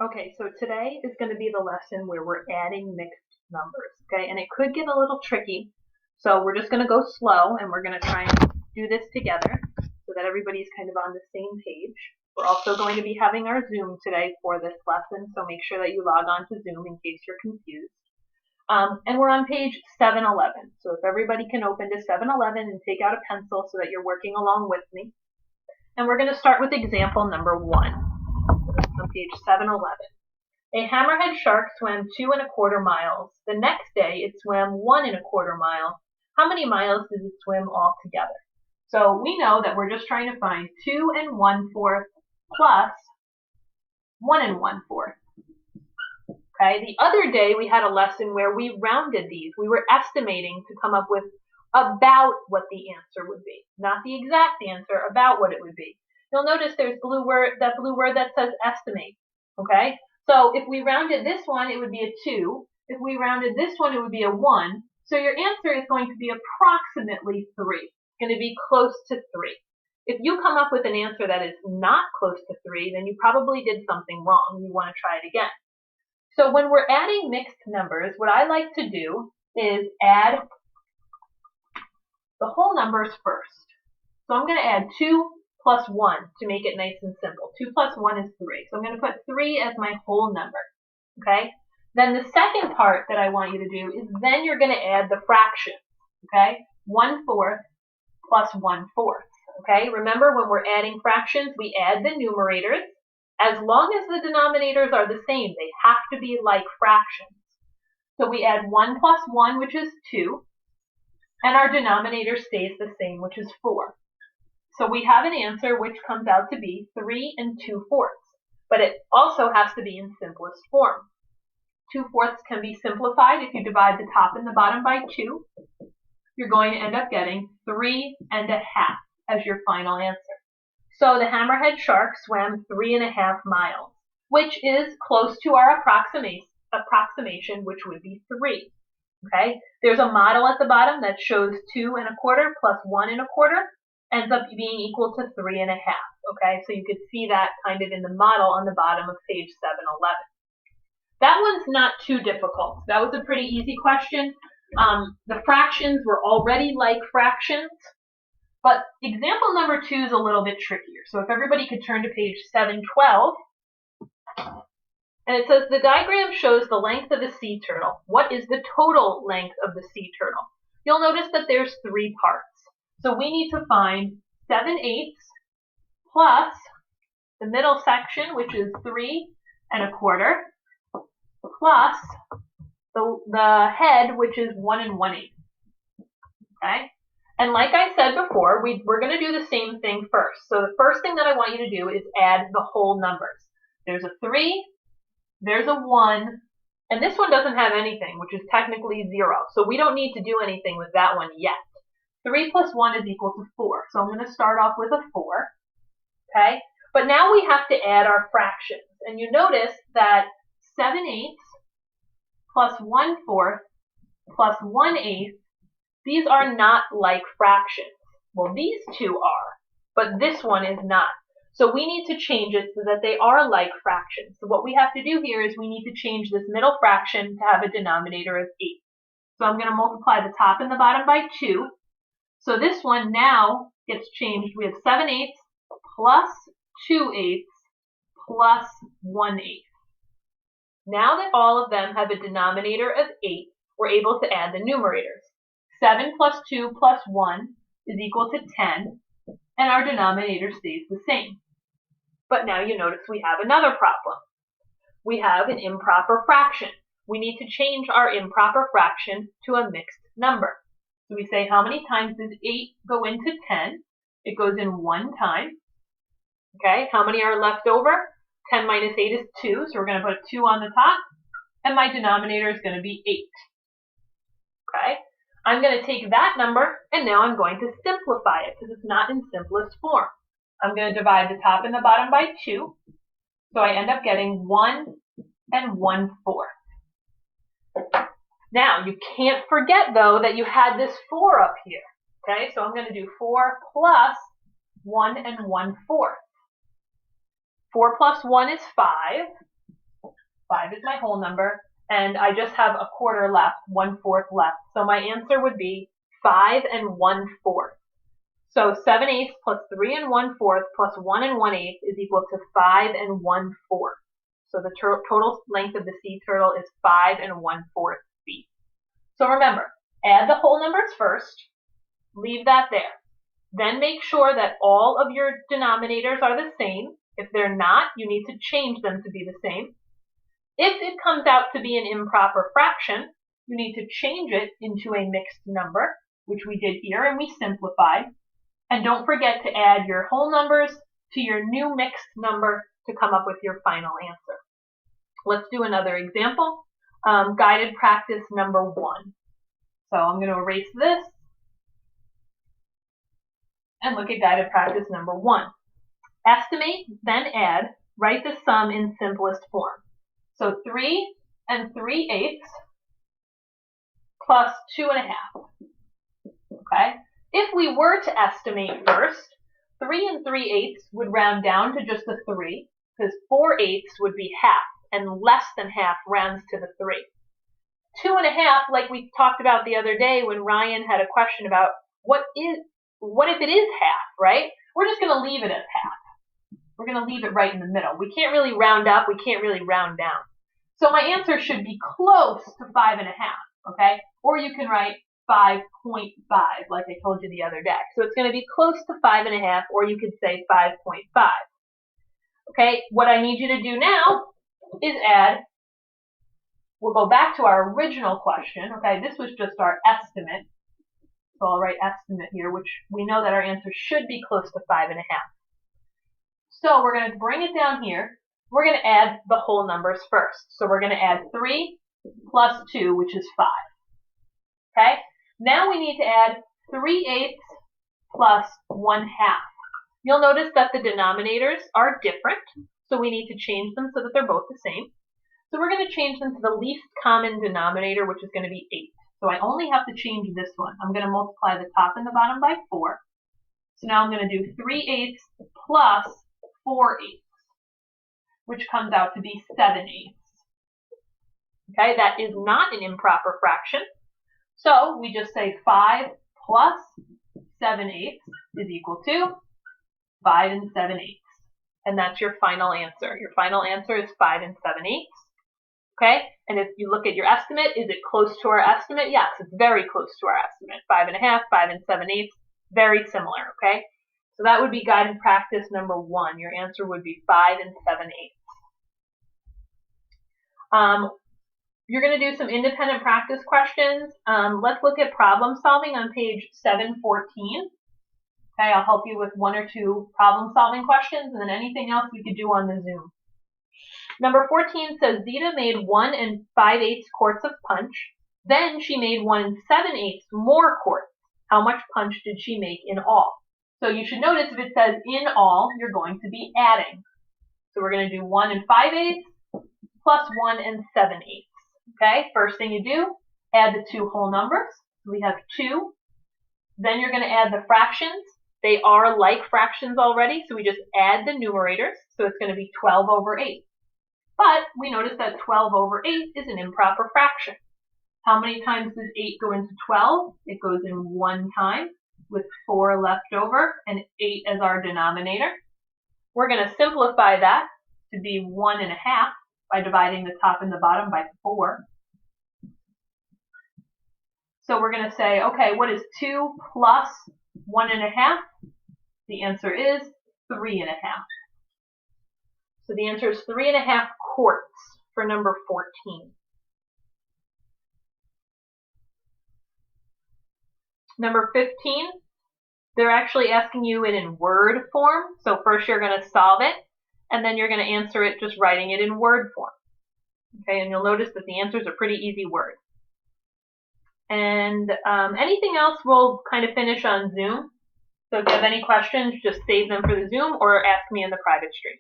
Okay, so today is going to be the lesson where we're adding mixed numbers, okay? And it could get a little tricky, so we're just going to go slow and we're going to try and do this together so that everybody's kind of on the same page. We're also going to be having our Zoom today for this lesson, so make sure that you log on to Zoom in case you're confused. And we're on page 711, so if everybody can open to 711 and take out a pencil so that you're working along with me. And we're going to start with example number 1 on page 711. A hammerhead shark swam 2¼ miles. The next day it swam 1¼ mile. How many miles did it swim altogether? So we know that we're just trying to find 2 1/4 plus 1 1/4. Okay, the other day we had a lesson where we rounded these. We were estimating to come up with about what the answer would be. Not the exact answer, about what it would be. You'll notice there's that blue word that says estimate. Okay, so if we rounded this one, it would be a 2. If we rounded this one, it would be a 1. So your answer is going to be approximately 3. It's going to be close to 3. If you come up with an answer that is not close to 3, then you probably did something wrong. You want to try it again. So when we're adding mixed numbers, what I like to do is add the whole numbers first. So I'm going to add 2 plus 1 to make it nice and simple. 2 plus 1 is 3. So I'm going to put 3 as my whole number. Okay? Then the second part that I want you to do is then you're going to add the fractions. Okay? 1/4 plus 1/4. Okay? Remember, when we're adding fractions, we add the numerators. As long as the denominators are the same, they have to be like fractions. So we add 1 plus 1, which is 2, and our denominator stays the same, which is 4. So we have an answer which comes out to be 3 2/4, but it also has to be in simplest form. 2/4 can be simplified if you divide the top and the bottom by 2. You're going to end up getting 3 1/2 as your final answer. So the hammerhead shark swam 3½ miles, which is close to our approximation, which would be 3. Okay, there's a model at the bottom that shows 2 1/4 plus 1 1/4 ends up being equal to 3 1/2. Okay, so you could see that kind of in the model on the bottom of page 711. That one's not too difficult. That was a pretty easy question. The fractions were already like fractions. But example number 2 is a little bit trickier. So if everybody could turn to page 712, and it says the diagram shows the length of a sea turtle. What is the total length of the sea turtle? You'll notice that there's 3 parts. So we need to find 7/8 plus the middle section, which is 3 1/4, plus the head, which is 1 1/8. Okay? And like I said before, we're going to do the same thing first. So the first thing that I want you to do is add the whole numbers. There's a 3, there's a 1, and this one doesn't have anything, which is technically 0. So we don't need to do anything with that one yet. 3 plus 1 is equal to 4. So I'm going to start off with a 4. Okay? But now we have to add our fractions. And you notice that 7/8 plus 1/4 plus 1/8, these are not like fractions. Well, these two are, but this one is not. So we need to change it so that they are like fractions. So what we have to do here is we need to change this middle fraction to have a denominator of 8. So I'm going to multiply the top and the bottom by 2. So this one now gets changed. We have 7/8 plus 2/8 plus 1/8. Now that all of them have a denominator of 8, we're able to add the numerators. 7 plus 2 plus 1 is equal to 10, and our denominator stays the same. But now you notice we have another problem. We have an improper fraction. We need to change our improper fraction to a mixed number. So we say, how many times does 8 go into 10? It goes in 1 time. Okay, how many are left over? 10 minus 8 is 2, so we're going to put 2 on the top, and my denominator is going to be 8. Okay, I'm going to take that number, and now I'm going to simplify it, because it's not in simplest form. I'm going to divide the top and the bottom by 2, so I end up getting 1 1/4. Now, you can't forget, though, that you had this 4 up here. Okay, so I'm going to do 4 plus 1 1/4. 4 plus 1 is 5. 5 is my whole number, and I just have a quarter left, 1/4 left. So my answer would be 5 1/4. So 7/8 plus 3 1/4 plus 1 1/8 is equal to 5 1/4. So the total length of the sea turtle is 5 1/4 feet. So remember, add the whole numbers first, leave that there. Then make sure that all of your denominators are the same. If they're not, you need to change them to be the same. If it comes out to be an improper fraction, you need to change it into a mixed number, which we did here, and we simplified. And don't forget to add your whole numbers to your new mixed number to come up with your final answer. Let's do another example. Guided practice number 1. So I'm going to erase this and look at guided practice number 1. Estimate, then add, write the sum in simplest form. So 3 3/8 plus 2 1/2. Okay? If we were to estimate first, 3 3/8 would round down to just a 3, because 4/8 would be half, and less than half rounds to the 3. 2 1/2, like we talked about the other day when Ryan had a question about what if it is half, right? We're just going to leave it as half. We're going to leave it right in the middle. We can't really round up. We can't really round down. So my answer should be close to 5 1/2, okay? Or you can write 5.5, like I told you the other day. So it's going to be close to 5 1/2, or you could say 5.5. Okay, what I need you to do now is add. We'll go back to our original question. Okay, this was just our estimate. So I'll write estimate here, which we know that our answer should be close to 5 1/2. So we're going to bring it down here. We're going to add the whole numbers first. So we're going to add 3 plus 2, which is 5. Okay? Now we need to add 3/8 plus 1/2. You'll notice that the denominators are different, so we need to change them so that they're both the same. So we're going to change them to the least common denominator, which is going to be 8. So I only have to change this one. I'm going to multiply the top and the bottom by 4. So now I'm going to do 3/8 plus 4/8, which comes out to be 7/8. Okay, that is not an improper fraction. So we just say 5 plus 7/8 is equal to 5 7/8. And that's your final answer. Your final answer is 5 7/8. Okay, and if you look at your estimate, is it close to our estimate? Yes, it's very close to our estimate. 5 1/2, 5 7/8, very similar, okay? So that would be guided practice number 1. Your answer would be 5 7/8. You're going to do some independent practice questions. Let's look at problem solving on page 714. Okay, I'll help you with 1 or 2 problem solving questions, and then anything else we could do on the Zoom. Number 14 says Zita made 1 5/8 quarts of punch. Then she made 1 7/8 more quarts. How much punch did she make in all? So you should notice if it says in all, you're going to be adding. So we're going to do 1 5/8 plus 1 7/8. Okay, first thing you do, add the 2 whole numbers. So we have 2. Then you're going to add the fractions. They are like fractions already, so we just add the numerators. So it's going to be 12 over 8. But we notice that 12 over 8 is an improper fraction. How many times does 8 go into 12? It goes in 1 time with 4 left over and 8 as our denominator. We're going to simplify that to be 1 1/2 by dividing the top and the bottom by 4. So we're going to say, okay, what is 2 plus 1 1/2? The answer is 3 1/2. So the answer is 3 1/2 quarts for number 14. Number 15, they're actually asking you it in word form. So first you're going to solve it, and then you're going to answer it just writing it in word form. Okay, and you'll notice that the answers are pretty easy words. And anything else we'll kind of finish on Zoom. So if you have any questions, just save them for the Zoom or ask me in the private stream.